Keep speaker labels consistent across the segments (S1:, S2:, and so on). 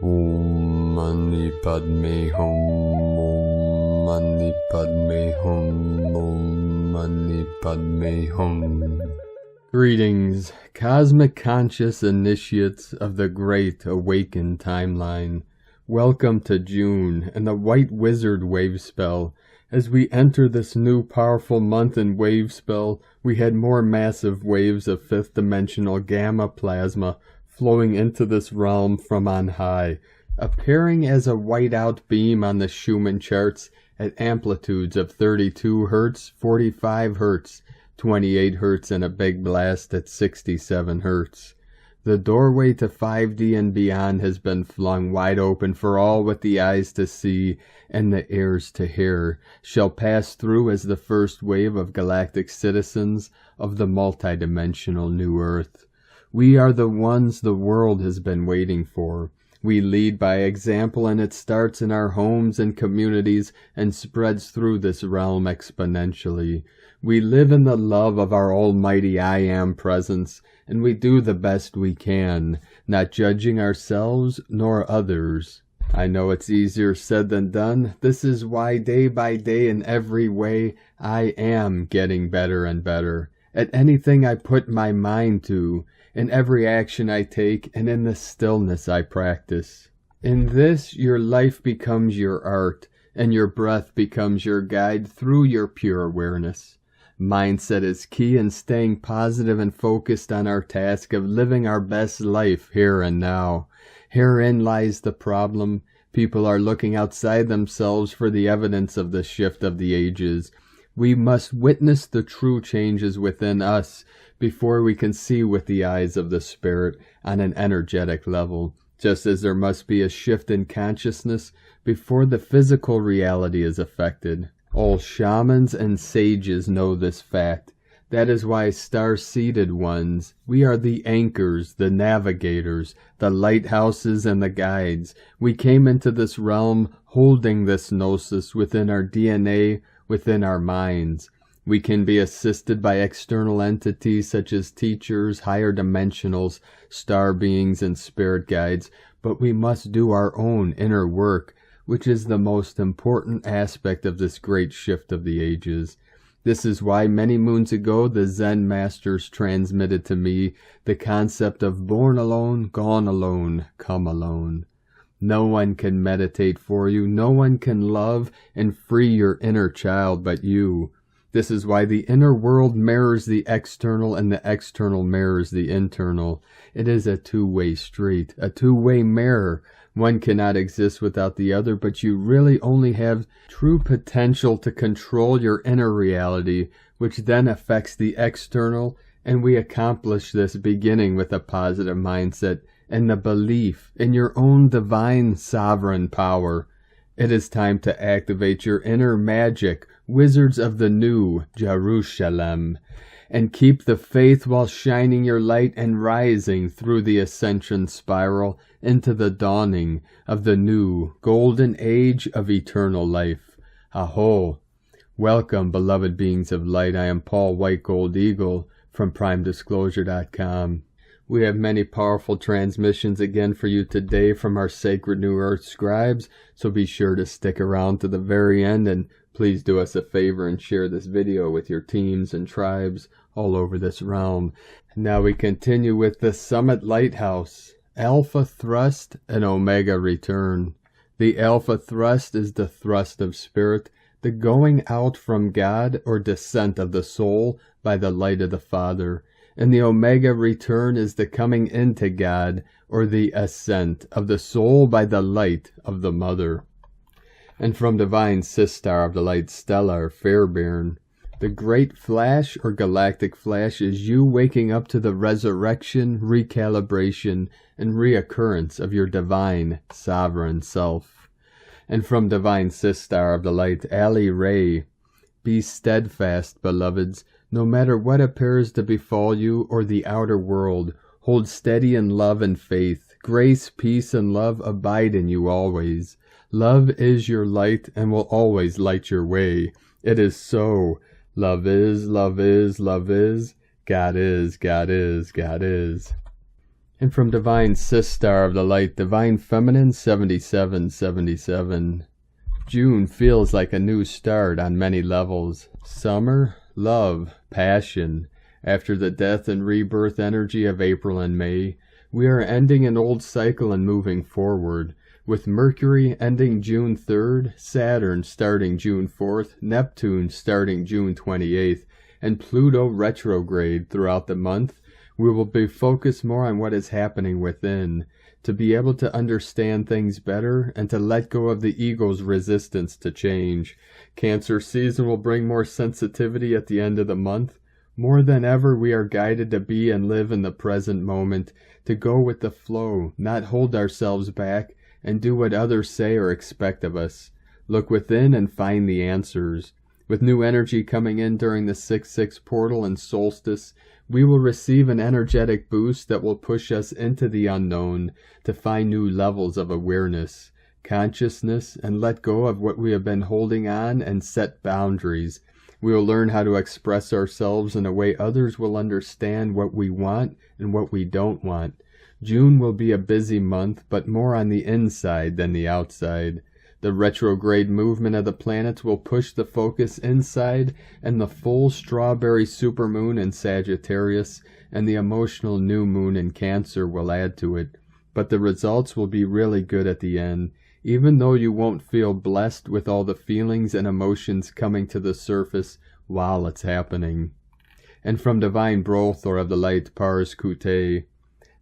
S1: Om Mani Padme Hum, Om Mani Padme Hum, Om Mani Padme Hum. Greetings, cosmic conscious initiates of the Great Awakened Timeline. Welcome to June and the White Wizard Wave Spell. As we enter this new powerful month in Wave Spell, we had more massive waves of fifth dimensional gamma plasma flowing into this realm from on high, appearing as a white-out beam on the Schumann charts at amplitudes of 32 Hz, 45 Hz, 28 Hz, and a big blast at 67 Hz. The doorway to 5D and beyond has been flung wide open for all with the eyes to see and the ears to hear, shall pass through as the first wave of galactic citizens of the multidimensional New Earth. We are the ones the world has been waiting for. We lead by example, and it starts in our homes and communities and spreads through this realm exponentially. We live in the love of our almighty I Am presence, and we do the best we can, not judging ourselves nor others. I know it's easier said than done. This is why day by day in every way I am getting better and better at anything I put my mind to, in every action I take, and in the stillness I practice. In this, your life becomes your art, and your breath becomes your guide through your pure awareness. Mindset is key in staying positive and focused on our task of living our best life here and now. Herein lies the problem. People are looking outside themselves for the evidence of the shift of the ages. We must witness the true changes within us before we can see with the eyes of the spirit on an energetic level, just as there must be a shift in consciousness before the physical reality is affected. All shamans and sages know this fact. That is why star-seated ones, we are the anchors, the navigators, the lighthouses, and the guides. We came into this realm holding this gnosis within our DNA, within our minds. We can be assisted by external entities such as teachers, higher dimensionals, star beings, and spirit guides, but we must do our own inner work, which is the most important aspect of this great shift of the ages. This is why many moons ago the Zen masters transmitted to me the concept of born alone, gone alone, come alone. No one can meditate for you, no one can love and free your inner child but you. This is why the inner world mirrors the external and the external mirrors the internal. It is a two-way street, a two-way mirror. One cannot exist without the other, but you really only have true potential to control your inner reality, which then affects the external, and we accomplish this beginning with a positive mindset and the belief in your own divine sovereign power. It is time to activate your inner magic, wizards of the new Jerusalem, and keep the faith while shining your light and rising through the ascension spiral into the dawning of the new golden age of eternal life. Aho! Welcome, beloved beings of light. I am Paul White Gold Eagle from PrimeDisclosure.com. We have many powerful transmissions again for you today from our Sacred New Earth scribes, so be sure to stick around to the very end, and please do us a favor and share this video with your teams and tribes all over this realm. Now we continue with the Summit Lighthouse, Alpha Thrust and Omega Return. The Alpha Thrust is the thrust of spirit, the going out from God or descent of the soul by the light of the Father. And the Omega Return is the coming into God, or the ascent of the soul by the light of the Mother. And from Divine Sistar of the Light Stellar, Fairbairn, the Great Flash or Galactic Flash is you waking up to the resurrection, recalibration, and reoccurrence of your divine, sovereign self. And from Divine Sistar of the Light, Ali Ray, be steadfast, beloveds, no matter what appears to befall you or the outer world. Hold steady in love and faith. Grace, peace, and love abide in you always. Love is your light and will always light your way. It is so. Love is, love is, love is. God is, God is, God is. And from Divine Sistar of the Light, Divine Feminine 7777. June feels like a new start on many levels. Summer, love, passion. After the death and rebirth energy of April and May, we are ending an old cycle and moving forward, with Mercury ending June 3rd, Saturn starting June 4th, Neptune starting June 28th, and Pluto retrograde throughout the month. We will be focused more on what is happening within, to be able to understand things better and to let go of the ego's resistance to change. Cancer season will bring more sensitivity at the end of the month. More than ever, we are guided to be and live in the present moment, to go with the flow, not hold ourselves back, and do what others say or expect of us. Look within and find the answers. With new energy coming in during the 6/6 portal and solstice, we will receive an energetic boost that will push us into the unknown to find new levels of awareness, consciousness, and let go of what we have been holding on and set boundaries. We will learn how to express ourselves in a way others will understand what we want and what we don't want. June will be a busy month, but more on the inside than the outside. The retrograde movement of the planets will push the focus inside, and the full strawberry supermoon in Sagittarius and the emotional new moon in Cancer will add to it. But the results will be really good at the end, even though you won't feel blessed with all the feelings and emotions coming to the surface while it's happening. And from Divine Brothor of the Light, Pars Kute,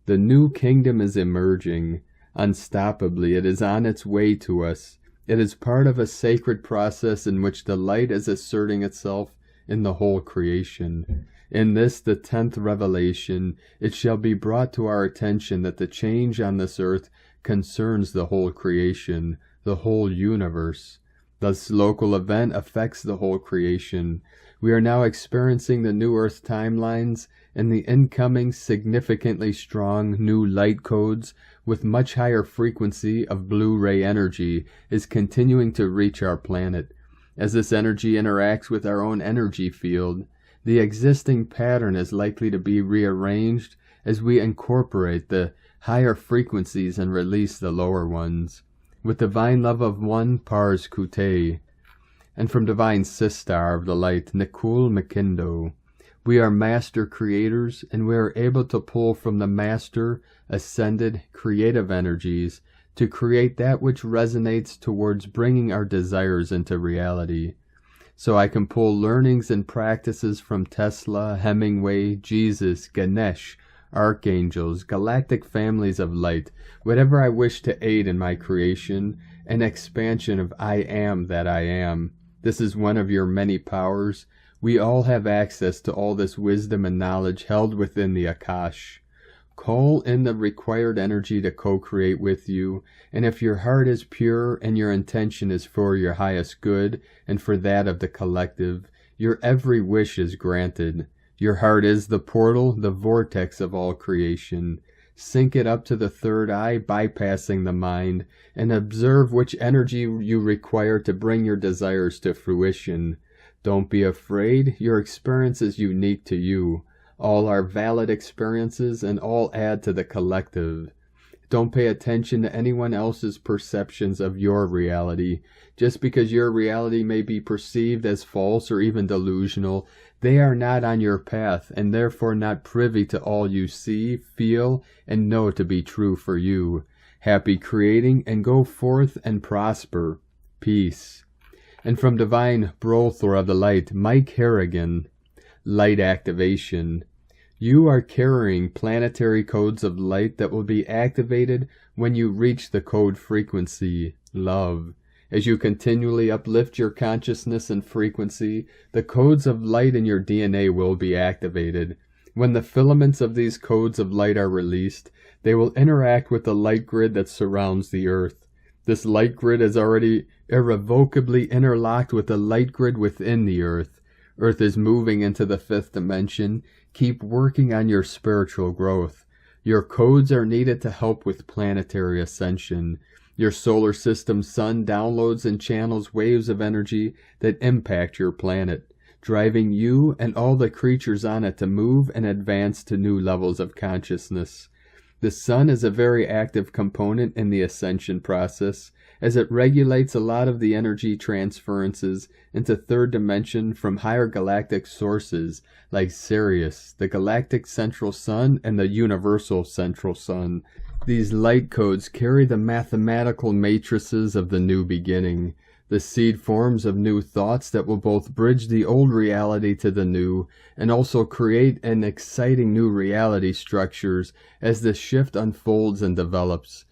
S1: the new kingdom is emerging. Unstoppably, it is on its way to us. It is part of a sacred process in which the light is asserting itself in the whole creation. In this, the 10th revelation, it shall be brought to our attention that the change on this earth concerns the whole creation, the whole universe. This local event affects the whole creation. We are now experiencing the new earth timelines and the incoming significantly strong new light codes with much higher frequency of blue ray energy is continuing to reach our planet. As this energy interacts with our own energy field, the existing pattern is likely to be rearranged as we incorporate the higher frequencies and release the lower ones. With Divine Love of One, Pars Kute. And from Divine Sistar of the Light, Nikul Makindo. We are master creators, and we are able to pull from the master, ascended, creative energies to create that which resonates towards bringing our desires into reality. So I can pull learnings and practices from Tesla, Hemingway, Jesus, Ganesh, archangels, galactic families of light, whatever I wish to aid in my creation, an expansion of I am that I am. This is one of your many powers. We all have access to all this wisdom and knowledge held within the Akash. Call in the required energy to co-create with you, and if your heart is pure and your intention is for your highest good and for that of the collective, your every wish is granted. Your heart is the portal, the vortex of all creation. Sync it up to the third eye, bypassing the mind, and observe which energy you require to bring your desires to fruition. Don't be afraid. Your experience is unique to you. All are valid experiences and all add to the collective. Don't pay attention to anyone else's perceptions of your reality. Just because your reality may be perceived as false or even delusional, they are not on your path and therefore not privy to all you see, feel, and know to be true for you. Happy creating, and go forth and prosper. Peace. And from Divine Brothor of the Light, Mike Harrigan, Light Activation. You are carrying planetary codes of light that will be activated when you reach the code frequency, love. As you continually uplift your consciousness and frequency, the codes of light in your DNA will be activated. When the filaments of these codes of light are released, they will interact with the light grid that surrounds the Earth. This light grid is already irrevocably interlocked with the light grid within the Earth. Earth is moving into the 5th dimension. Keep working on your spiritual growth. Your codes are needed to help with planetary ascension. Your solar system sun downloads and channels waves of energy that impact your planet, driving you and all the creatures on it to move and advance to new levels of consciousness. The sun is a very active component in the ascension process, as it regulates a lot of the energy transferences into third dimension from higher galactic sources like Sirius, the galactic central sun, and the universal central sun. These light codes carry the mathematical matrices of the new beginning, the seed forms of new thoughts that will both bridge the old reality to the new, and also create an exciting new reality structures as the shift unfolds and develops.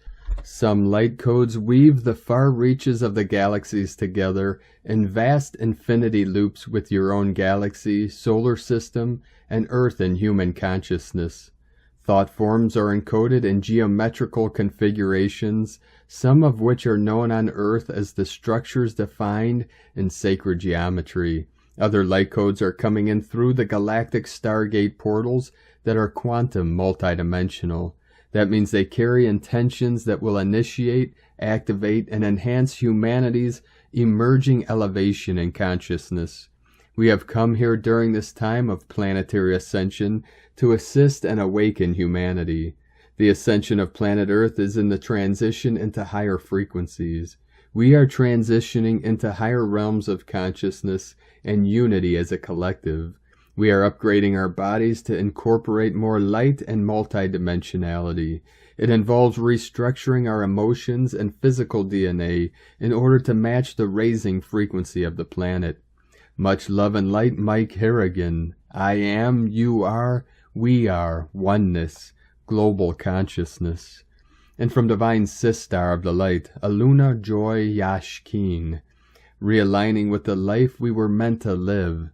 S1: Some light codes weave the far reaches of the galaxies together in vast infinity loops with your own galaxy, solar system, and Earth and human consciousness. Thought forms are encoded in geometrical configurations, some of which are known on Earth as the structures defined in sacred geometry. Other light codes are coming in through the galactic stargate portals that are quantum multidimensional. That means they carry intentions that will initiate, activate, and enhance humanity's emerging elevation in consciousness. We have come here during this time of planetary ascension to assist and awaken humanity. The ascension of planet Earth is in the transition into higher frequencies. We are transitioning into higher realms of consciousness and unity as a collective. We are upgrading our bodies to incorporate more light and multidimensionality. It involves restructuring our emotions and physical DNA in order to match the raising frequency of the planet. Much love and light, Mike Harrigan. I am, you are, we are, oneness, global consciousness. And from Divine Sistar of the Light, Aluna Joy Yashkeen, realigning with the life we were meant to live.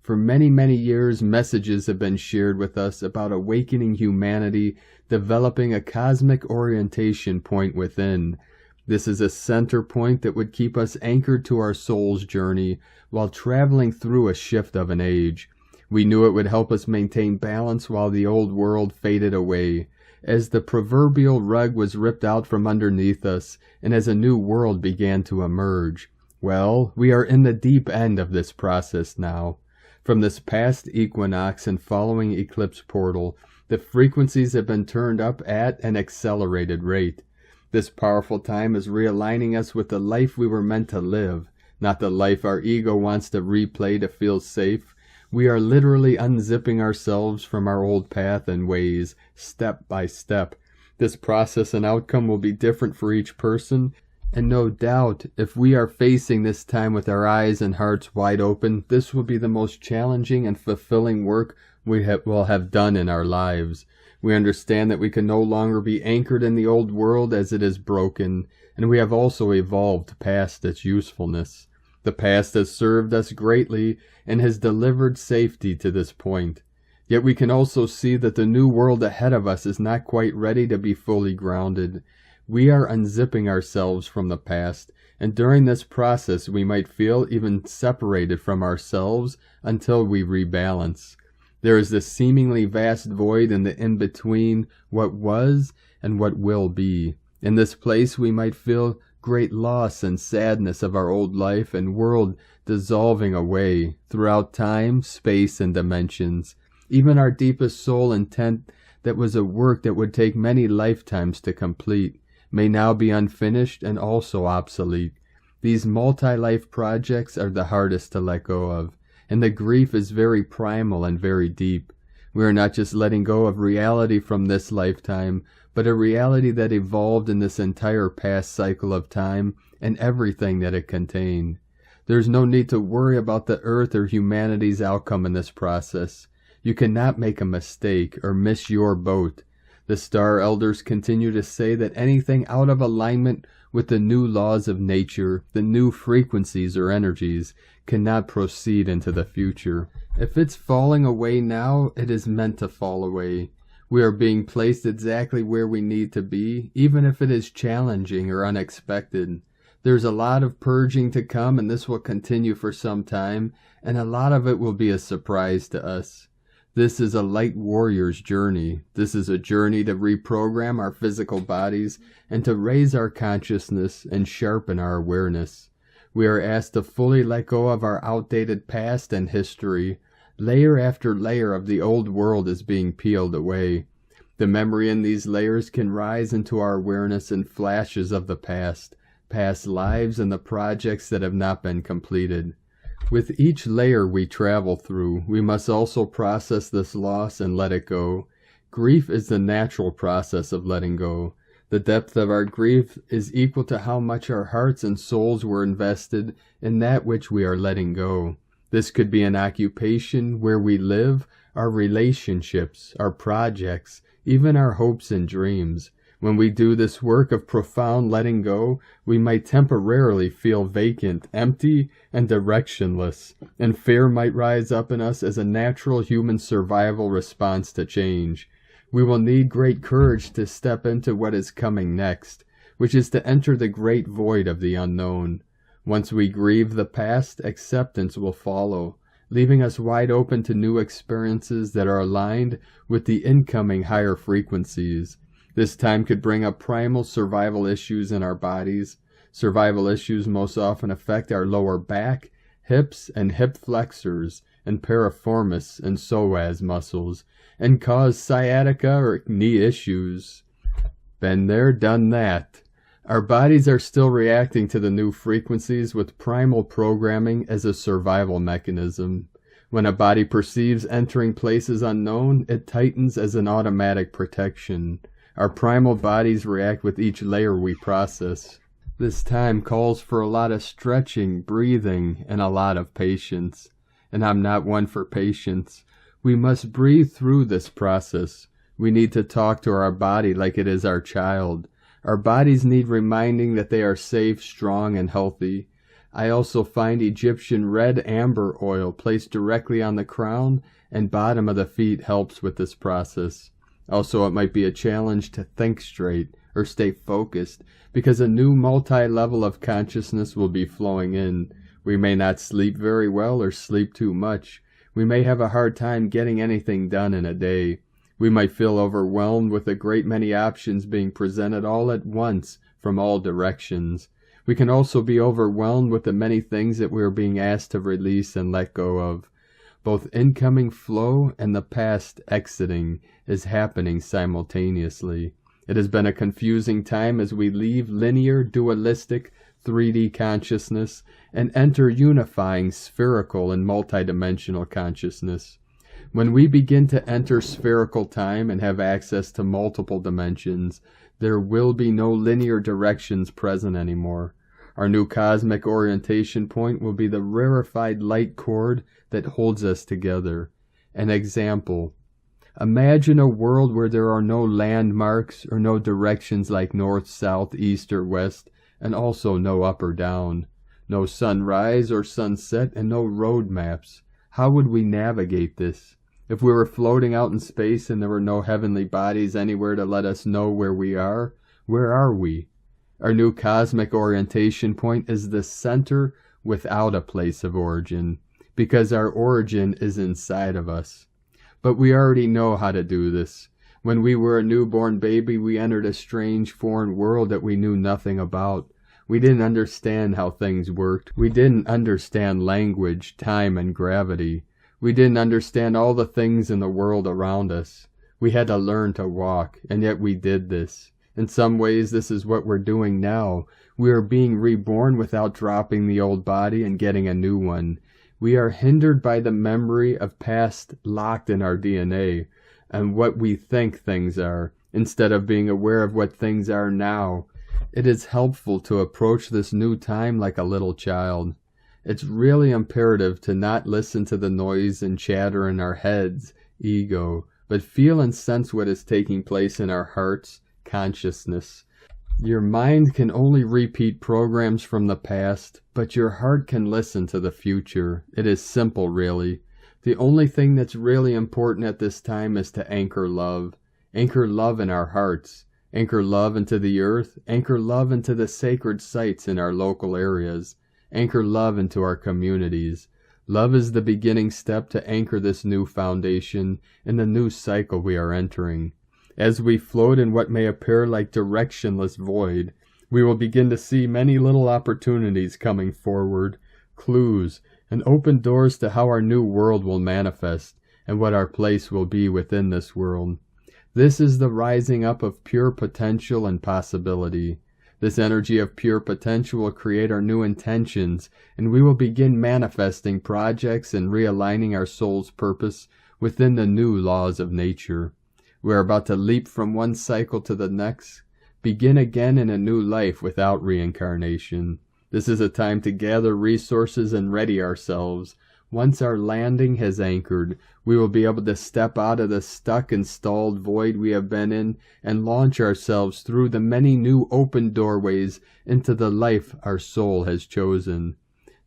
S1: For many, many years, messages have been shared with us about awakening humanity, developing a cosmic orientation point within. This is a center point that would keep us anchored to our soul's journey while traveling through a shift of an age. We knew it would help us maintain balance while the old world faded away, as the proverbial rug was ripped out from underneath us, and as a new world began to emerge. Well, we are in the deep end of this process now. From this past equinox and following eclipse portal, the frequencies have been turned up at an accelerated rate. This powerful time is realigning us with the life we were meant to live, not the life our ego wants to replay to feel safe. We are literally unzipping ourselves from our old path and ways, step by step. This process and outcome will be different for each person, and no doubt, if we are facing this time with our eyes and hearts wide open, this will be the most challenging and fulfilling work we will have done in our lives. We understand that we can no longer be anchored in the old world as it is broken, and we have also evolved past its usefulness. The past has served us greatly and has delivered safety to this point. Yet we can also see that the new world ahead of us is not quite ready to be fully grounded. We are unzipping ourselves from the past, and during this process we might feel even separated from ourselves until we rebalance. There is this seemingly vast void in the in-between what was and what will be. In this place we might feel great loss and sadness of our old life and world dissolving away throughout time, space, and dimensions. Even our deepest soul intent that was a work that would take many lifetimes to complete may now be unfinished and also obsolete. These multi-life projects are the hardest to let go of, and the grief is very primal and very deep. We are not just letting go of reality from this lifetime, but a reality that evolved in this entire past cycle of time and everything that it contained. There is no need to worry about the earth or humanity's outcome in this process. You cannot make a mistake or miss your boat. The Star Elders continue to say that anything out of alignment with the new laws of nature, the new frequencies or energies, cannot proceed into the future. If it's falling away now, it is meant to fall away. We are being placed exactly where we need to be, even if it is challenging or unexpected. There's a lot of purging to come, and this will continue for some time, and a lot of it will be a surprise to us. This is a light warrior's journey. This is a journey to reprogram our physical bodies and to raise our consciousness and sharpen our awareness. We are asked to fully let go of our outdated past and history. Layer after layer of the old world is being peeled away. The memory in these layers can rise into our awareness in flashes of the past lives and the projects that have not been completed. With each layer we travel through, we must also process this loss and let it go. Grief is the natural process of letting go. The depth of our grief is equal to how much our hearts and souls were invested in that which we are letting go. This could be an occupation, where we live, our relationships, our projects, even our hopes and dreams. When we do this work of profound letting go, we might temporarily feel vacant, empty, and directionless, and fear might rise up in us as a natural human survival response to change. We will need great courage to step into what is coming next, which is to enter the great void of the unknown. Once we grieve the past, acceptance will follow, leaving us wide open to new experiences that are aligned with the incoming higher frequencies. This time could bring up primal survival issues in our bodies. Survival issues most often affect our lower back, hips and hip flexors, and piriformis and psoas muscles, and cause sciatica or knee issues. Been there, done that. Our bodies are still reacting to the new frequencies with primal programming as a survival mechanism. When a body perceives entering places unknown, it tightens as an automatic protection. Our primal bodies react with each layer we process. This time calls for a lot of stretching, breathing, and a lot of patience. And I'm not one for patience. We must breathe through this process. We need to talk to our body like it is our child. Our bodies need reminding that they are safe, strong, and healthy. I also find Egyptian red amber oil placed directly on the crown and bottom of the feet helps with this process. Also, it might be a challenge to think straight or stay focused, because a new multi-level of consciousness will be flowing in. We may not sleep very well or sleep too much. We may have a hard time getting anything done in a day. We might feel overwhelmed with a great many options being presented all at once from all directions. We can also be overwhelmed with the many things that we are being asked to release and let go of. Both incoming flow and the past exiting is happening simultaneously. It has been a confusing time as we leave linear, dualistic, 3D consciousness and enter unifying, spherical, and multidimensional consciousness. When we begin to enter spherical time and have access to multiple dimensions, there will be no linear directions present anymore. Our new cosmic orientation point will be the rarefied light cord that holds us together. An example. Imagine a world where there are no landmarks or no directions like north, south, east, or west, and also no up or down. No sunrise or sunset and no road maps. How would we navigate this? If we were floating out in space and there were no heavenly bodies anywhere to let us know where we are, where are we? Our new cosmic orientation point is the center without a place of origin, because our origin is inside of us. But we already know how to do this. When we were a newborn baby, we entered a strange foreign world that we knew nothing about. We didn't understand how things worked. We didn't understand language, time, and gravity. We didn't understand all the things in the world around us. We had to learn to walk, and yet we did this. In some ways, this is what we're doing now. We are being reborn without dropping the old body and getting a new one. We are hindered by the memory of past locked in our DNA and what we think things are, instead of being aware of what things are now. It is helpful to approach this new time like a little child. It's really imperative to not listen to the noise and chatter in our heads, ego, but feel and sense what is taking place in our hearts, consciousness. Your mind can only repeat programs from the past, but your heart can listen to the future. It is simple, really. The only thing that's really important at this time is to anchor love. Anchor love in our hearts. Anchor love into the earth. Anchor love into the sacred sites in our local areas. Anchor love into our communities. Love is the beginning step to anchor this new foundation in the new cycle we are entering. As we float in what may appear like directionless void, we will begin to see many little opportunities coming forward, clues, and open doors to how our new world will manifest and what our place will be within this world. This is the rising up of pure potential and possibility. This energy of pure potential will create our new intentions, and we will begin manifesting projects and realigning our soul's purpose within the new laws of nature. We are about to leap from one cycle to the next, begin again in a new life without reincarnation. This is a time to gather resources and ready ourselves. Once our landing has anchored, we will be able to step out of the stuck and stalled void we have been in and launch ourselves through the many new open doorways into the life our soul has chosen.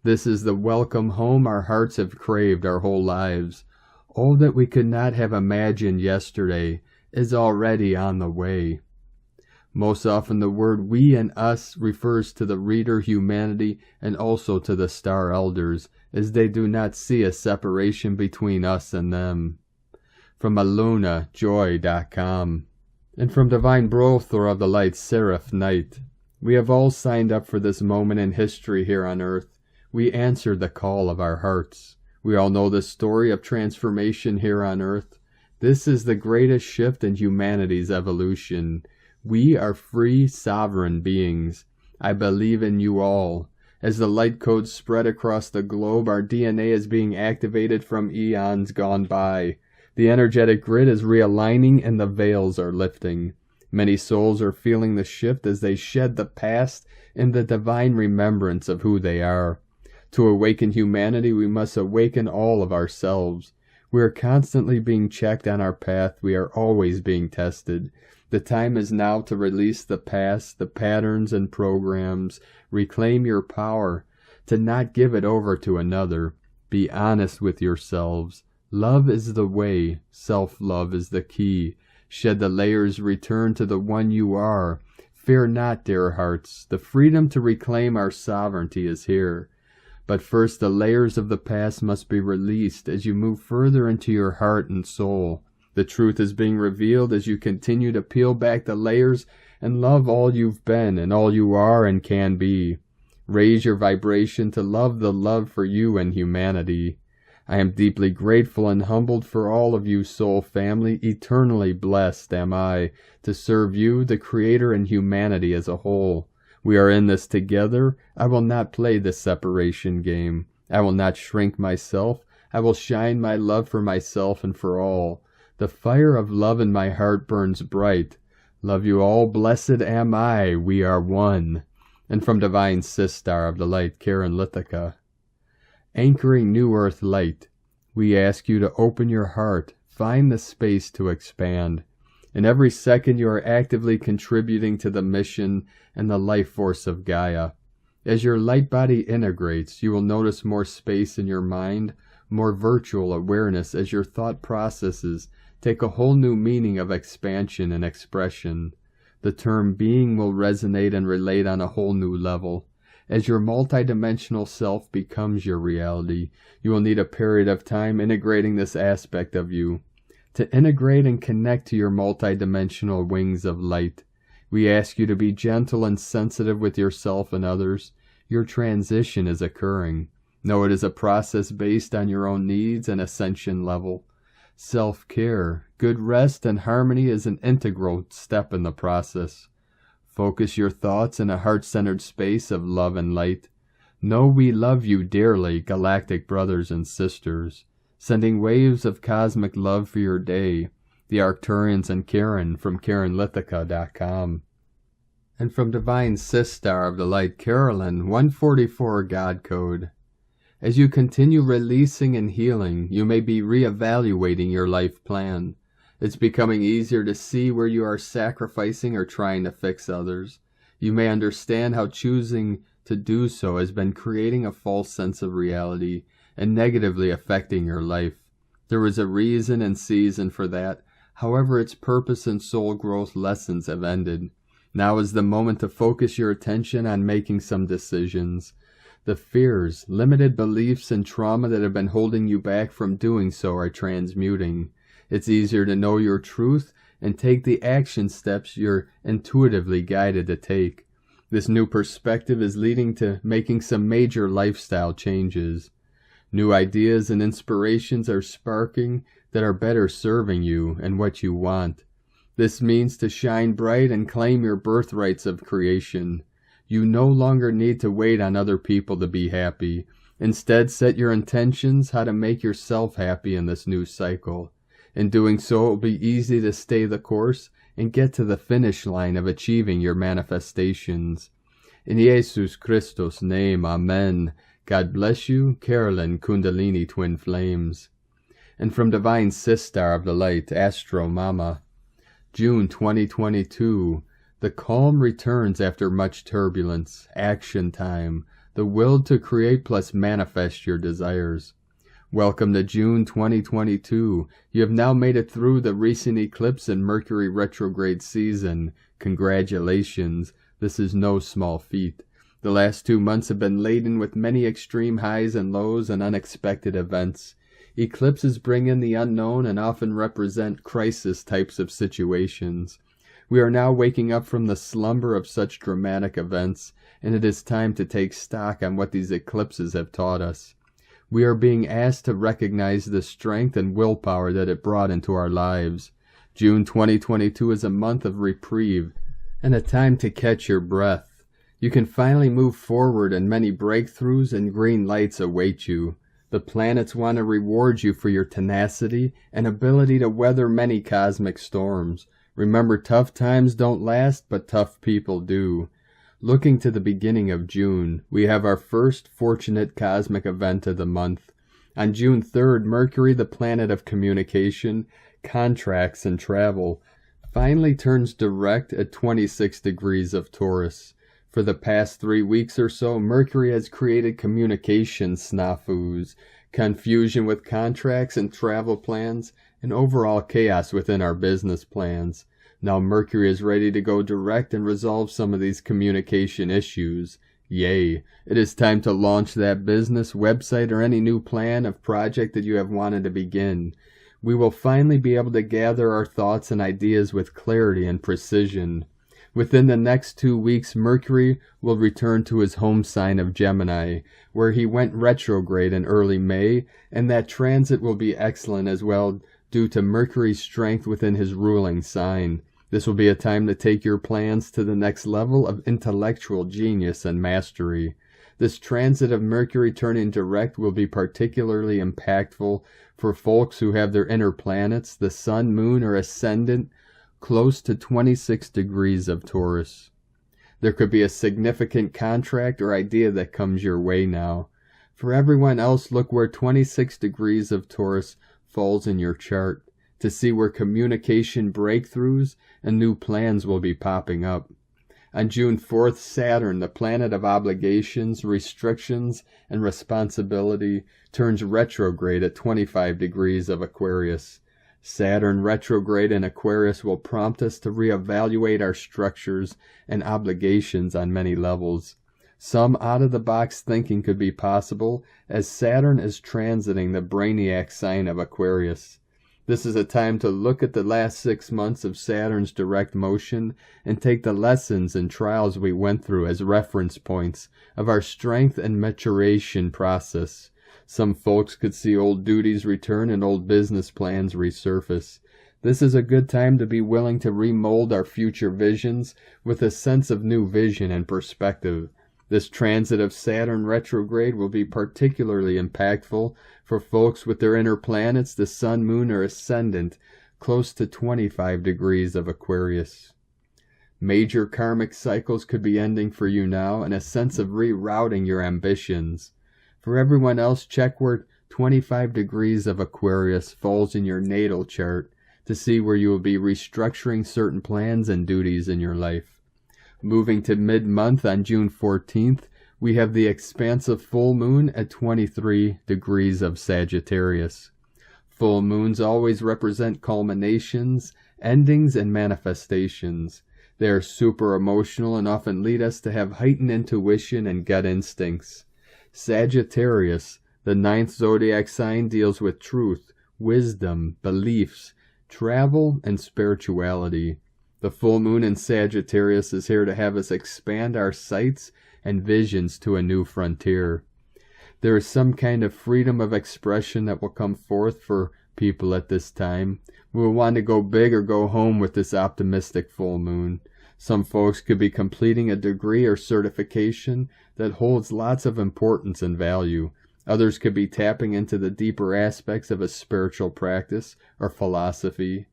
S1: This is the welcome home our hearts have craved our whole lives. All that we could not have imagined yesterday is already on the way. Most often the word we and us refers to the reader humanity and also to the star elders, as they do not see a separation between us and them. From alunajoy.com. And from Divine Brother of the Light, Seraph Knight. We have all signed up for this moment in history here on earth. We answered the call of our hearts. We all know the story of transformation here on earth. This is the greatest shift in humanity's evolution. We are free, sovereign beings. I believe in you all. As the light codes spread across the globe, our DNA is being activated from eons gone by. The energetic grid is realigning and the veils are lifting. Many souls are feeling the shift as they shed the past in the divine remembrance of who they are. To awaken humanity, we must awaken all of ourselves. We are constantly being checked on our path. We are always being tested. The time is now to release the past, the patterns and programs. Reclaim your power, to not give it over to another. Be honest with yourselves. Love is the way. Self-love is the key. Shed the layers, return to the one you are. Fear not, dear hearts. The freedom to reclaim our sovereignty is here. But first the layers of the past must be released as you move further into your heart and soul. The truth is being revealed as you continue to peel back the layers and love all you've been and all you are and can be. Raise your vibration to love the love for you and humanity. I am deeply grateful and humbled for all of you, soul family. Eternally blessed am I to serve you, the Creator, and humanity as a whole. We are in this together. I will not play the separation game. I will not shrink myself. I will shine my love for myself and for all. The fire of love in my heart burns bright. Love you all, blessed am I, we are one. And from Divine Sistar of the Light, Karen Lithica. Anchoring New Earth Light, we ask you to open your heart, find the space to expand. In every second you are actively contributing to the mission and the life force of Gaia. As your light body integrates, you will notice more space in your mind, more virtual awareness as your thought processes take a whole new meaning of expansion and expression. The term being will resonate and relate on a whole new level. As your multidimensional self becomes your reality, you will need a period of time integrating this aspect of you. To integrate and connect to your multidimensional wings of light, we ask you to be gentle and sensitive with yourself and others. Your transition is occurring. Know it is a process based on your own needs and ascension level. Self-care, good rest, and harmony is an integral step in the process. Focus your thoughts in a heart-centered space of love and light. Know we love you dearly, galactic brothers and sisters. Sending waves of cosmic love for your day. The Arcturians and Karen from KarenLithica.com. And from Divine Sistar of the Light, Carolyn, 144 God Code. As you continue releasing and healing, you may be reevaluating your life plan. It's becoming easier to see where you are sacrificing or trying to fix others. You may understand how choosing to do so has been creating a false sense of reality and negatively affecting your life. There was a reason and season for that. However, its purpose and soul growth lessons have ended. Now is the moment to focus your attention on making some decisions. The fears, limited beliefs, and trauma that have been holding you back from doing so are transmuting. It's easier to know your truth and take the action steps you're intuitively guided to take. This new perspective is leading to making some major lifestyle changes. New ideas and inspirations are sparking that are better serving you and what you want. This means to shine bright and claim your birthrights of creation. You no longer need to wait on other people to be happy. Instead, set your intentions how to make yourself happy in this new cycle. In doing so, it will be easy to stay the course and get to the finish line of achieving your manifestations. In Jesus Christus' name, Amen. God bless you, Carolyn Kundalini Twin Flames. And from Divine Sistar of the Light, Astro Mama. June 2022. The calm returns after much turbulence. Action time. The will to create plus manifest your desires. Welcome to June 2022. You have now made it through the recent eclipse and Mercury retrograde season. Congratulations. This is no small feat. The last 2 months have been laden with many extreme highs and lows and unexpected events. Eclipses bring in the unknown and often represent crisis types of situations. We are now waking up from the slumber of such dramatic events, and it is time to take stock on what these eclipses have taught us. We are being asked to recognize the strength and willpower that it brought into our lives. June 2022 is a month of reprieve and a time to catch your breath. You can finally move forward, and many breakthroughs and green lights await you. The planets want to reward you for your tenacity and ability to weather many cosmic storms. Remember, tough times don't last, but tough people do. Looking to the beginning of June, we have our first fortunate cosmic event of the month. On June 3rd, Mercury, the planet of communication, contracts, and travel, finally turns direct at 26 degrees of Taurus. For the past 3 weeks or so, Mercury has created communication snafus, confusion with contracts and travel plans, and overall chaos within our business plans. Now Mercury is ready to go direct and resolve some of these communication issues. Yay! It is time to launch that business, website, or any new plan of project that you have wanted to begin. We will finally be able to gather our thoughts and ideas with clarity and precision. Within the next 2 weeks, Mercury will return to his home sign of Gemini, where he went retrograde in early May, and that transit will be excellent as well due to Mercury's strength within his ruling sign. This will be a time to take your plans to the next level of intellectual genius and mastery. This transit of Mercury turning direct will be particularly impactful for folks who have their inner planets, the Sun, Moon, or Ascendant, close to 26 degrees of Taurus. There could be a significant contract or idea that comes your way now. For everyone else, look where 26 degrees of Taurus falls in your chart to see where communication breakthroughs and new plans will be popping up. On June 4th, Saturn, the planet of obligations, restrictions, and responsibility, turns retrograde at 25 degrees of Aquarius. Saturn retrograde in Aquarius will prompt us to reevaluate our structures and obligations on many levels. Some out-of-the-box thinking could be possible as Saturn is transiting the brainiac sign of Aquarius. This is a time to look at the last 6 months of Saturn's direct motion and take the lessons and trials we went through as reference points of our strength and maturation process. Some folks could see old duties return and old business plans resurface. This is a good time to be willing to remold our future visions with a sense of new vision and perspective. This transit of Saturn retrograde will be particularly impactful for folks with their inner planets, the Sun, Moon, or Ascendant, close to 25 degrees of Aquarius. Major karmic cycles could be ending for you now, and a sense of rerouting your ambitions. For everyone else, check where 25 degrees of Aquarius falls in your natal chart to see where you will be restructuring certain plans and duties in your life. Moving to mid-month on June 14th, we have the expansive full moon at 23 degrees of Sagittarius. Full moons always represent culminations, endings, and manifestations. They are super emotional and often lead us to have heightened intuition and gut instincts. Sagittarius, the 9th zodiac sign, deals with truth, wisdom, beliefs, travel, and spirituality. The full moon in Sagittarius is here to have us expand our sights and visions to a new frontier. There is some kind of freedom of expression that will come forth for people at this time. We will want to go big or go home with this optimistic full moon. Some folks could be completing a degree or certification that holds lots of importance and value. Others could be tapping into the deeper aspects of a spiritual practice or philosophy.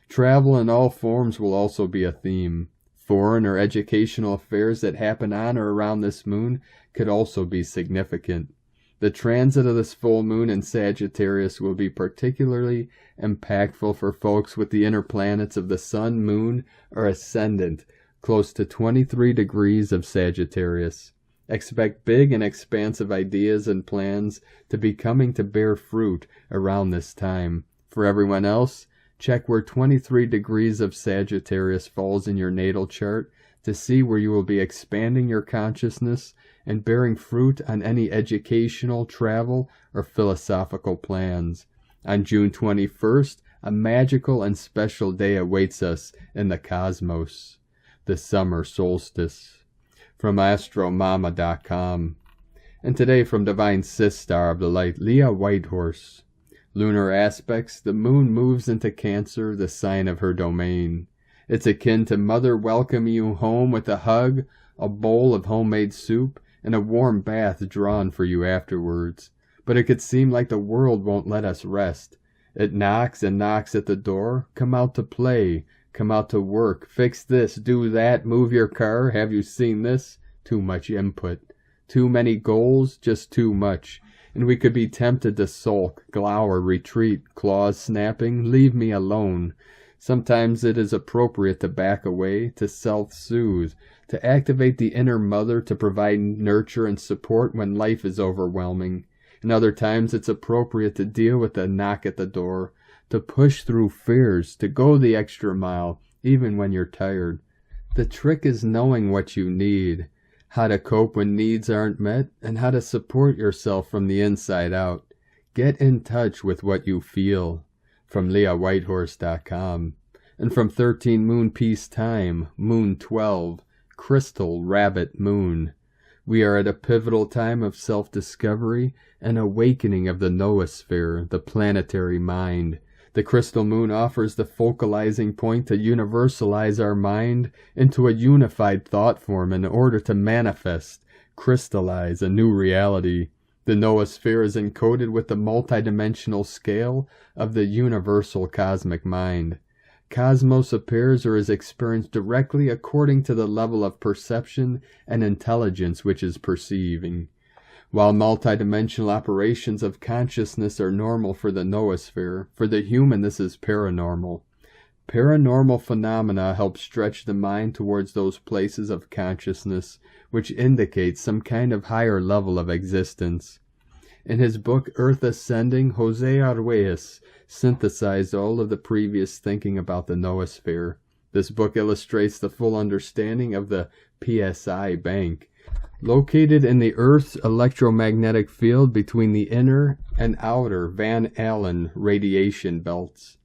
S1: Travel in all forms will also be a theme. Foreign or educational affairs that happen on or around this moon could also be significant. The transit of this full moon in Sagittarius will be particularly impactful for folks with the inner planets of the Sun, Moon, or Ascendant, close to 23 degrees of Sagittarius. Expect big and expansive ideas and plans to be coming to bear fruit around this time. For everyone else, check where 23 degrees of Sagittarius falls in your natal chart to see where you will be expanding your consciousness and bearing fruit on any educational, travel, or philosophical plans. On June 21st, a magical and special day awaits us in the cosmos, the summer solstice. From astromama.com. And today from Divine Sistar of the Light, Leah Whitehorse. Lunar aspects, the moon moves into Cancer, the sign of her domain. It's akin to Mother welcoming you home with a hug, a bowl of homemade soup, and a warm bath drawn for you afterwards. But it could seem like the world won't let us rest. It knocks and knocks at the door. Come out to play. Come out to work. Fix this, do that, move your car. Have you seen this? Too much input. Too many goals, just too much. And we could be tempted to sulk, glower, retreat, claws snapping, leave me alone. Sometimes it is appropriate to back away, to self-soothe, to activate the inner mother to provide nurture and support when life is overwhelming. And other times it's appropriate to deal with the knock at the door, to push through fears, to go the extra mile, even when you're tired. The trick is knowing what you need, how to cope when needs aren't met, and how to support yourself from the inside out. Get in touch with what you feel. From LeahWhitehorse.com. And from 13 Moon Peace Time, Moon 12, Crystal Rabbit Moon. We are at a pivotal time of self-discovery and awakening of the noosphere, the planetary mind. The crystal moon offers the focalizing point to universalize our mind into a unified thought form in order to manifest, crystallize a new reality. The noosphere is encoded with the multidimensional scale of the universal cosmic mind. Cosmos appears or is experienced directly according to the level of perception and intelligence which is perceiving. While multidimensional operations of consciousness are normal for the noosphere, for the human this is paranormal. Paranormal phenomena help stretch the mind towards those places of consciousness which indicate some kind of higher level of existence. In his book Earth Ascending, Jose Arguelles synthesized all of the previous thinking about the noosphere. This book illustrates the full understanding of the PSI bank, located in the Earth's electromagnetic field between the inner and outer Van Allen radiation belts.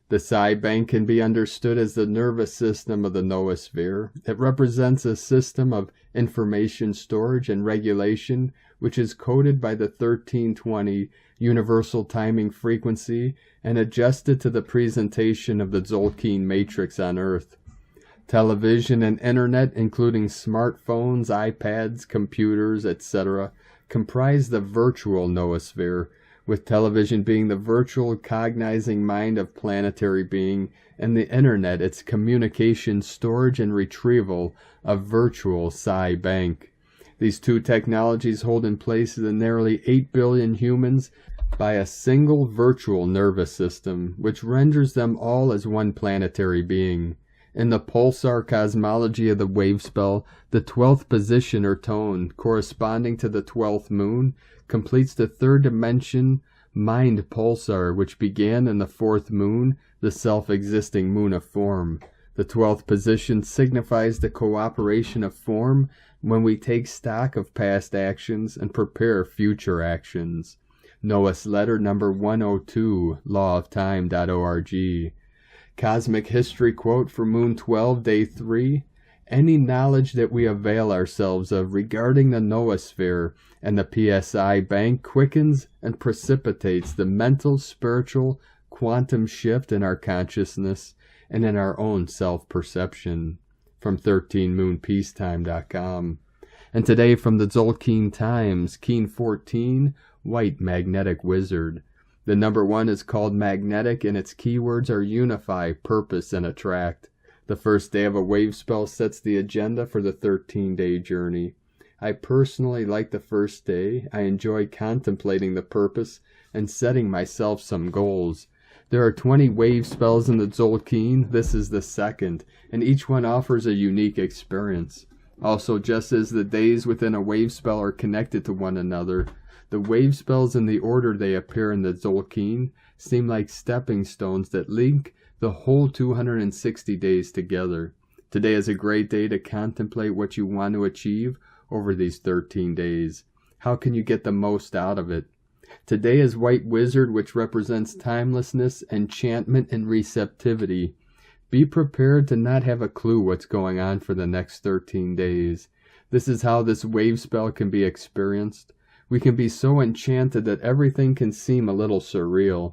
S1: The psi bank can be understood as the nervous system of the noosphere. It represents a system of information storage and regulation which is coded by the 1320 universal timing frequency and adjusted to the presentation of the Tzolk'in matrix on Earth. Television and internet, including smartphones, iPads, computers, etc., comprise the virtual noosphere, with television being the virtual cognizing mind of planetary being, and the internet its communication, storage, and retrieval of virtual psi bank. These two technologies hold in place the nearly 8 billion humans by a single virtual nervous system, which renders them all as one planetary being. In the pulsar cosmology of the wave spell, the 12th position or tone, corresponding to the 12th moon, completes the third dimension mind pulsar, which began in the 4th moon, the self-existing moon of form. The 12th position signifies the cooperation of form when we take stock of past actions and prepare future actions. Noah's letter number 102, lawoftime.org. Cosmic History quote for Moon 12, Day 3. Any knowledge that we avail ourselves of regarding the noosphere and the PSI bank quickens and precipitates the mental, spiritual, quantum shift in our consciousness and in our own self-perception. From 13moonpeacetime.com. And today from the Tzolk'in Times, Keen 14, White Magnetic Wizard. The number 1 is called magnetic, and its keywords are unify, purpose, and attract. The first day of a wave spell sets the agenda for the 13-day journey. I personally like the first day. I enjoy contemplating the purpose and setting myself some goals. There are 20 wave spells in the Tzolk'in. This is the second, and each one offers a unique experience. Also, just as the days within a wave spell are connected to one another, the wave spells in the order they appear in the Tzolk'in seem like stepping stones that link the whole 260 days together. Today is a great day to contemplate what you want to achieve over these 13 days. How can you get the most out of it? Today is White Wizard, which represents timelessness, enchantment, and receptivity. Be prepared to not have a clue what's going on for the next 13 days. This is how this wave spell can be experienced. We can be so enchanted that everything can seem a little surreal.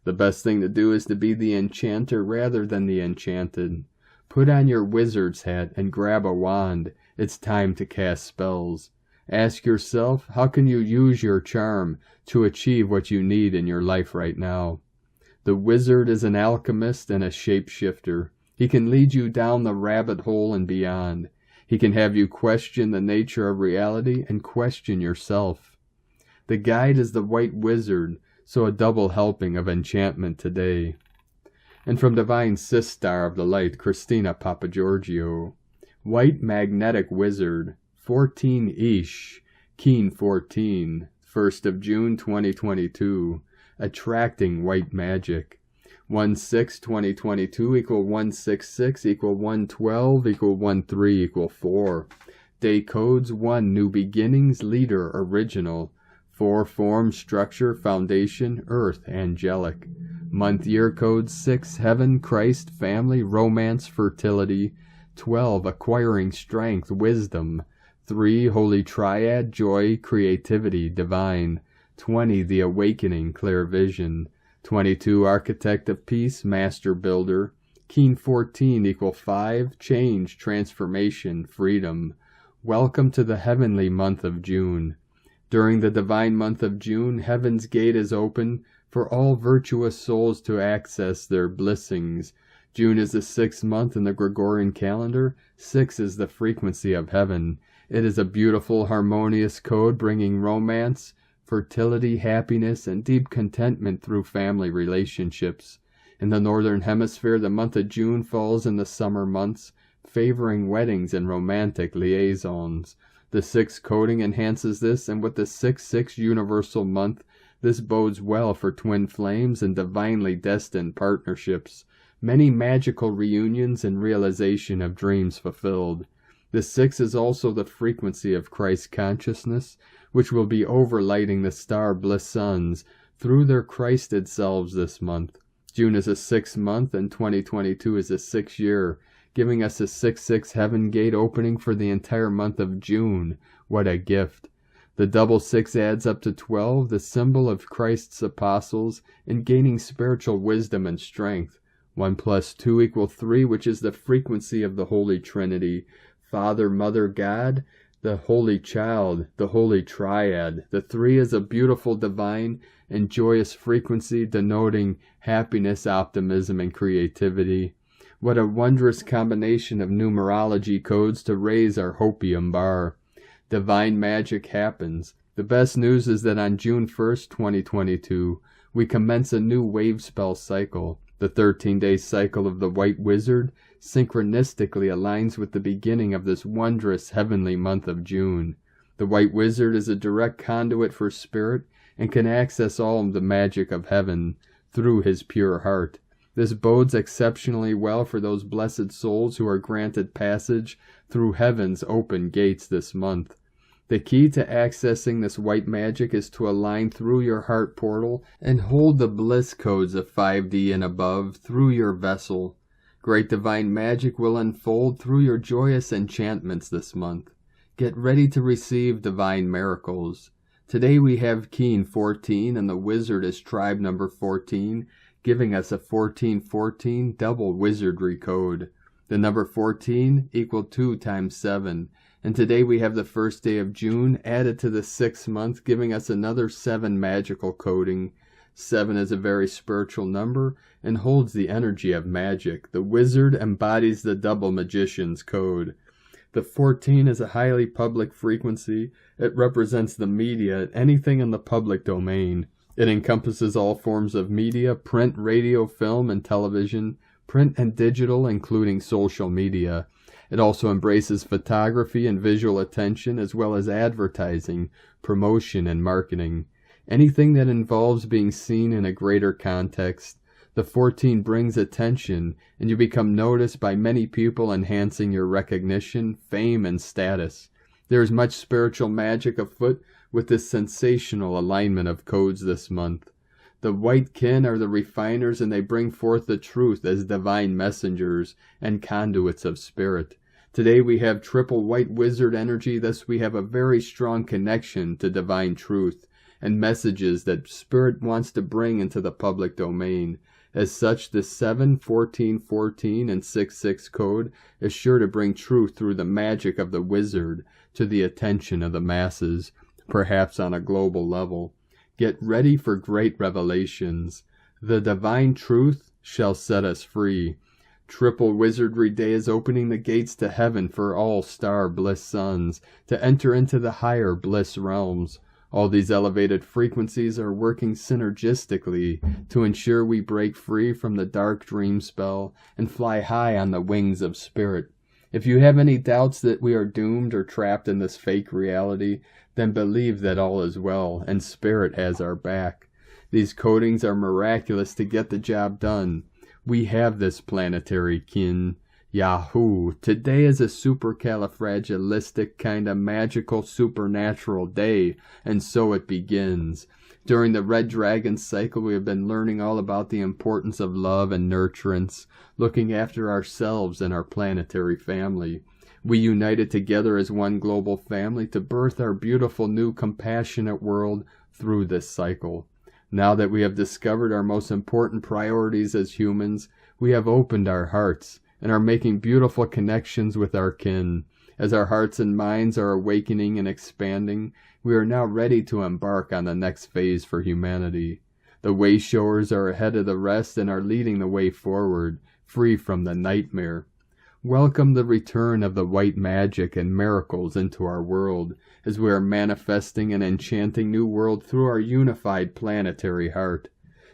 S1: The best thing to do is to be the enchanter rather than the enchanted. Put on your wizard's hat and grab a wand. It's time to cast spells. Ask yourself, how can you use your charm to achieve what you need in your life right now? The wizard is an alchemist and a shapeshifter. He can lead you down the rabbit hole and beyond. He can have you question the nature of reality and question yourself. The guide is the White Wizard, so a double helping of enchantment today. And from Divine Sistar of the Light, Christina Papagiorgio, White Magnetic Wizard, 14 Ish, Keen 14, 1st of June 2022, Attracting White Magic. 1/6/2022 equal 166 equal 112 equal 13 equal 4. Day codes 1 New Beginnings, Leader, Original. 4 Form, Structure, Foundation, Earth, Angelic. Month year codes 6 Heaven, Christ, Family, Romance, Fertility. 12 Acquiring Strength, Wisdom. 3 Holy Triad, Joy, Creativity, Divine. 20 The Awakening, Clear Vision. 22 Architect of Peace, Master Builder. Keen 14 equal 5 Change, Transformation, Freedom. Welcome to the heavenly month of June. During the divine month of June, heaven's gate is open for all virtuous souls to access their blessings. June is the 6th month in the Gregorian calendar. 6 is the frequency of heaven. It is a beautiful, harmonious code bringing romance, fertility, happiness, and deep contentment through family relationships. In the Northern Hemisphere, the month of June falls in the summer months, favoring weddings and romantic liaisons. The 6 coding enhances this, and with the 6/6 universal month, this bodes well for twin flames and divinely destined partnerships, many magical reunions and realization of dreams fulfilled. The 6 is also the frequency of Christ consciousness, which will be overlighting the star bliss suns through their Christed selves this month. June is a 6th month, and 2022 is a 6th year, giving us a 6/6 heaven gate opening for the entire month of June. What a gift. The double 6 adds up to 12, the symbol of Christ's apostles, in gaining spiritual wisdom and strength. 1 + 2 = 3, which is the frequency of the Holy Trinity, Father, Mother, God, the Holy Child, the Holy Triad. The 3 is a beautiful, divine, and joyous frequency denoting happiness, optimism, and creativity. What a wondrous combination of numerology codes to raise our hopium bar. Divine magic happens. The best news is that on June 1st, 2022, we commence a new wave spell cycle. The 13-day cycle of the White Wizard synchronistically aligns with the beginning of this wondrous heavenly month of June. The White Wizard is a direct conduit for spirit and can access all of the magic of heaven through his pure heart. This bodes exceptionally well for those blessed souls who are granted passage through heaven's open gates this month. The key to accessing this white magic is to align through your heart portal and hold the bliss codes of 5D and above through your vessel. Great divine magic will unfold through your joyous enchantments this month. Get ready to receive divine miracles. Today we have Keen 14 and the Wizard is tribe number 14. giving us a 1414 double wizardry code. The number 14 equal 2 times 7. And today we have the first day of June added to the 6th month, giving us another 7 magical coding. 7 is a very spiritual number and holds the energy of magic. The wizard embodies the double magician's code. The 14 is a highly public frequency. It represents the media, anything in the public domain. It encompasses all forms of media, print, radio, film, and television, print and digital, including social media. It also embraces photography and visual attention, as well as advertising, promotion, and marketing. Anything that involves being seen in a greater context. The 14 brings attention, and you become noticed by many people, enhancing your recognition, fame, and status. There is much spiritual magic afoot with this sensational alignment of codes this month. The white kin are the refiners, and they bring forth the truth as divine messengers and conduits of spirit. Today we have triple white wizard energy, thus we have a very strong connection to divine truth and messages that spirit wants to bring into the public domain. As such, the 7, 14, 14, and 66 code is sure to bring truth through the magic of the wizard to the attention of the masses, perhaps on a global level. Get ready for great revelations. The divine truth shall set us free. Triple Wizardry Day is opening the gates to heaven for all star bliss sons to enter into the higher bliss realms. All these elevated frequencies are working synergistically to ensure we break free from the dark dream spell and fly high on the wings of spirit. If you have any doubts that we are doomed or trapped in this fake reality, then believe that all is well and spirit has our back. These codings are miraculous to get the job done. We have this planetary kin. Yahoo! Today is a supercalifragilistic kind of magical supernatural day, and so it begins. During the Red Dragon cycle, we have been learning all about the importance of love and nurturance, looking after ourselves and our planetary family. We united together as one global family to birth our beautiful new compassionate world through this cycle. Now that we have discovered our most important priorities as humans, we have opened our hearts and are making beautiful connections with our kin. As our hearts and minds are awakening and expanding, we are now ready to embark on the next phase for humanity. The way-showers are ahead of the rest and are leading the way forward, free from the nightmare. Welcome the return of the white magic and miracles into our world, as we are manifesting an enchanting new world through our unified planetary heart.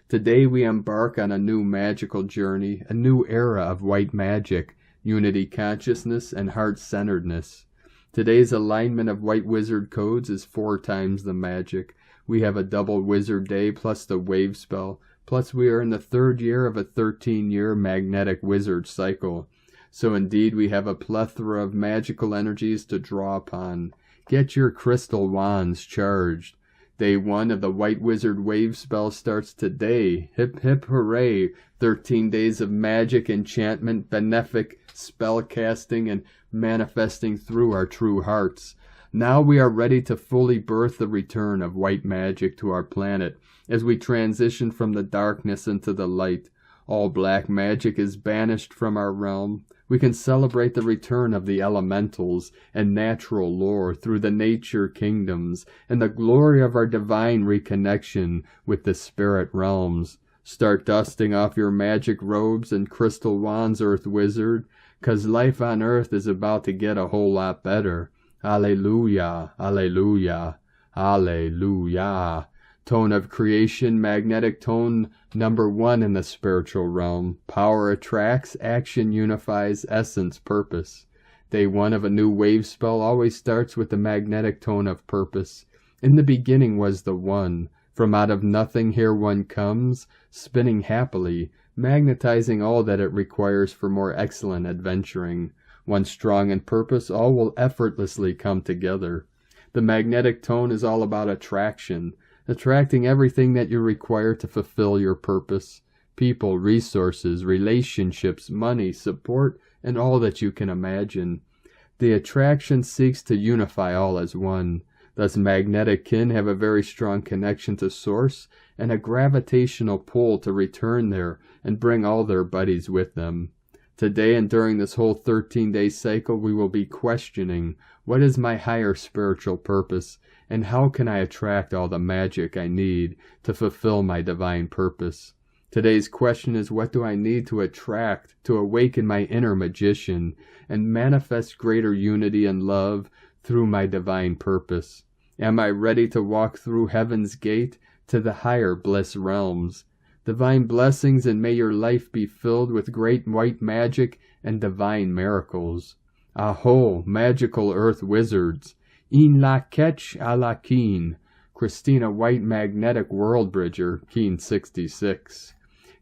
S1: Today we embark on a new magical journey, a new era of white magic, unity consciousness, and heart-centeredness. Today's alignment of white wizard codes is 4 times the magic. We have a double wizard day plus the wave spell, plus we are in the 3rd year of a 13-year magnetic wizard cycle. So indeed we have a plethora of magical energies to draw upon. Get your crystal wands charged. Day 1 of the White Wizard Wave spell starts today. Hip hip hooray! 13 days of magic, enchantment, benefic, spell casting, and manifesting through our true hearts. Now we are ready to fully birth the return of white magic to our planet as we transition from the darkness into the light. All black magic is banished from our realm. We can celebrate the return of the elementals and natural lore through the nature kingdoms and the glory of our divine reconnection with the spirit realms. Start dusting off your magic robes and crystal wands, Earth Wizard, 'cause life on Earth is about to get a whole lot better. Alleluia, alleluia, alleluia. Tone of creation, magnetic tone number 1 in the spiritual realm. Power attracts, action unifies, essence purpose. Day 1 of a new wave spell always starts with the magnetic tone of purpose. In the beginning was the One. From out of nothing here one comes, spinning happily, magnetizing all that it requires for more excellent adventuring. Once strong in purpose, all will effortlessly come together. The magnetic tone is all about attraction. Attracting everything that you require to fulfill your purpose. People, resources, relationships, money, support, and all that you can imagine. The attraction seeks to unify all as one. Thus magnetic kin have a very strong connection to source and a gravitational pull to return there and bring all their buddies with them. Today and during this whole 13-day cycle, we will be questioning, what is my higher spiritual purpose, and how can I attract all the magic I need to fulfill my divine purpose? Today's question is, what do I need to attract, to awaken my inner magician, and manifest greater unity and love through my divine purpose? Am I ready to walk through heaven's gate to the higher bliss realms? Divine blessings, and may your life be filled with great white magic and divine miracles. Aho, magical earth wizards. In la ketch a la keen. Christina White, magnetic world bridger, Keen 66.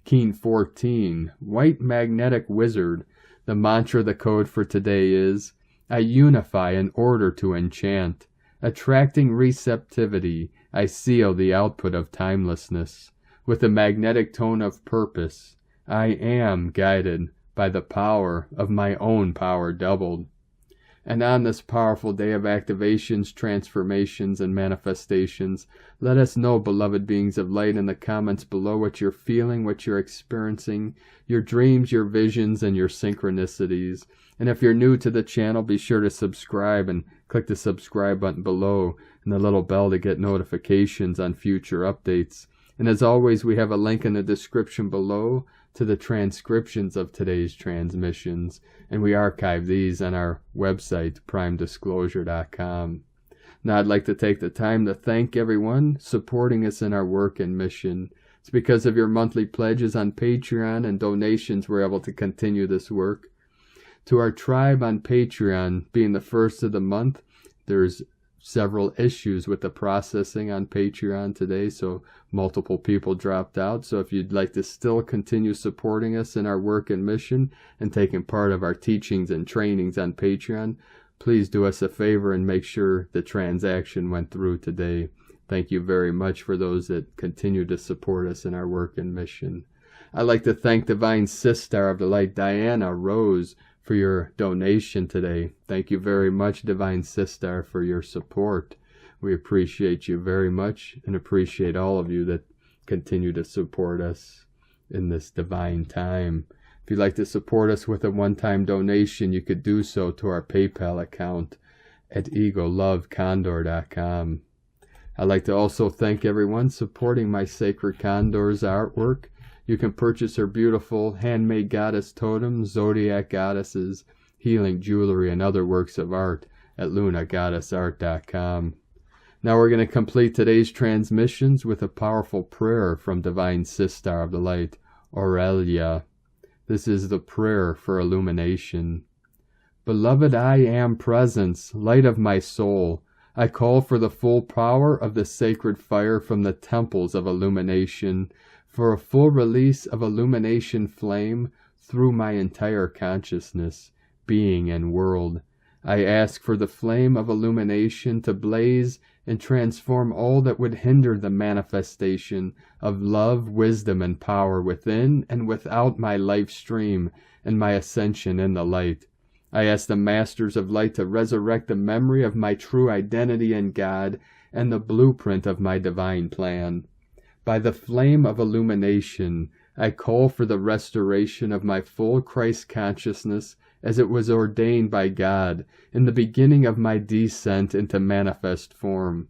S1: Keen 14, White magnetic wizard. The mantra, the code for today is, I unify in order to enchant. Attracting receptivity, I seal the output of timelessness. With the magnetic tone of purpose, I am guided by the power of my own power doubled. And on this powerful day of activations, transformations, and manifestations, let us know, beloved beings of light, in the comments below what you're feeling, what you're experiencing, your dreams, your visions, and your synchronicities. And if you're new to the channel, be sure to subscribe and click the subscribe button below and the little bell to get notifications on future updates. And as always, we have a link in the description below to the transcriptions of today's transmissions, and we archive these on our website, primedisclosure.com. Now I'd like to take the time to thank everyone supporting us in our work and mission. It's because of your monthly pledges on Patreon and donations we're able to continue this work. To our tribe on Patreon, being the first of the month, there's several issues with the processing on Patreon today, so multiple people dropped out. So if you'd like to still continue supporting us in our work and mission and taking part of our teachings and trainings on Patreon, please do us a favor and make sure the transaction went through today. Thank you very much for those that continue to support us in our work and mission. I'd like to thank Divine Sister of the Light, Diana Rose, for your donation today. Thank you very much, Divine Sister, for your support. We appreciate you very much and appreciate all of you that continue to support us in this divine time. If you'd like to support us with a one-time donation, you could do so to our PayPal account at egolovecondor.com. I'd like to also thank everyone supporting my Sacred Condor's artwork. You can purchase her beautiful handmade goddess totems, zodiac goddesses, healing jewelry, and other works of art at lunagoddessart.com. Now we're going to complete today's transmissions with a powerful prayer from Divine Sister of the Light, Aurelia. This is the prayer for illumination. Beloved, I am presence, light of my soul. I call for the full power of the sacred fire from the temples of illumination, for a full release of illumination flame through my entire consciousness, being, and world. I ask for the flame of illumination to blaze and transform all that would hinder the manifestation of love, wisdom, and power within and without my life stream and my ascension in the light. I ask the Masters of Light to resurrect the memory of my true identity in God and the blueprint of my divine plan. By the flame of illumination, I call for the restoration of my full Christ consciousness as it was ordained by God in the beginning of my descent into manifest form.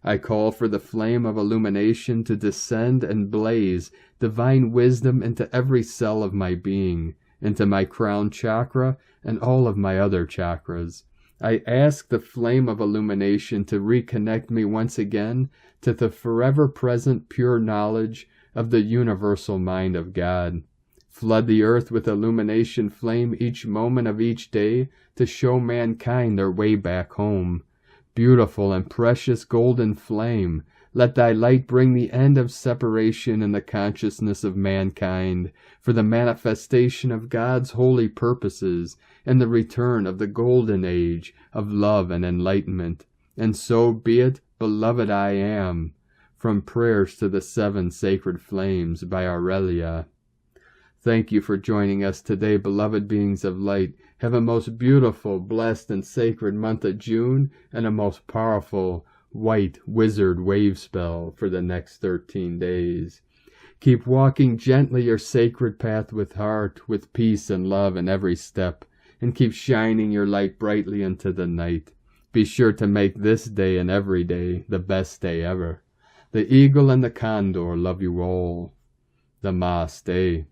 S1: I call for the flame of illumination to descend and blaze divine wisdom into every cell of my being, into my crown chakra and all of my other chakras. I ask the flame of illumination to reconnect me once again to the forever present pure knowledge of the universal mind of God. Flood the earth with illumination flame each moment of each day to show mankind their way back home. Beautiful and precious golden flame, let thy light bring the end of separation in the consciousness of mankind, for the manifestation of God's holy purposes and the return of the golden age of love and enlightenment. And so be it, beloved I am. From Prayers to the Seven Sacred Flames by Aurelia. Thank you for joining us today, beloved beings of light. Have a most beautiful, blessed, and sacred month of June and a most powerful, white wizard wave spell for the next 13 days. Keep walking gently your sacred path with heart, with peace and love in every step, and keep shining your light brightly into the night. Be sure to make this day and every day the best day ever. The eagle and the condor love you all. Namaste.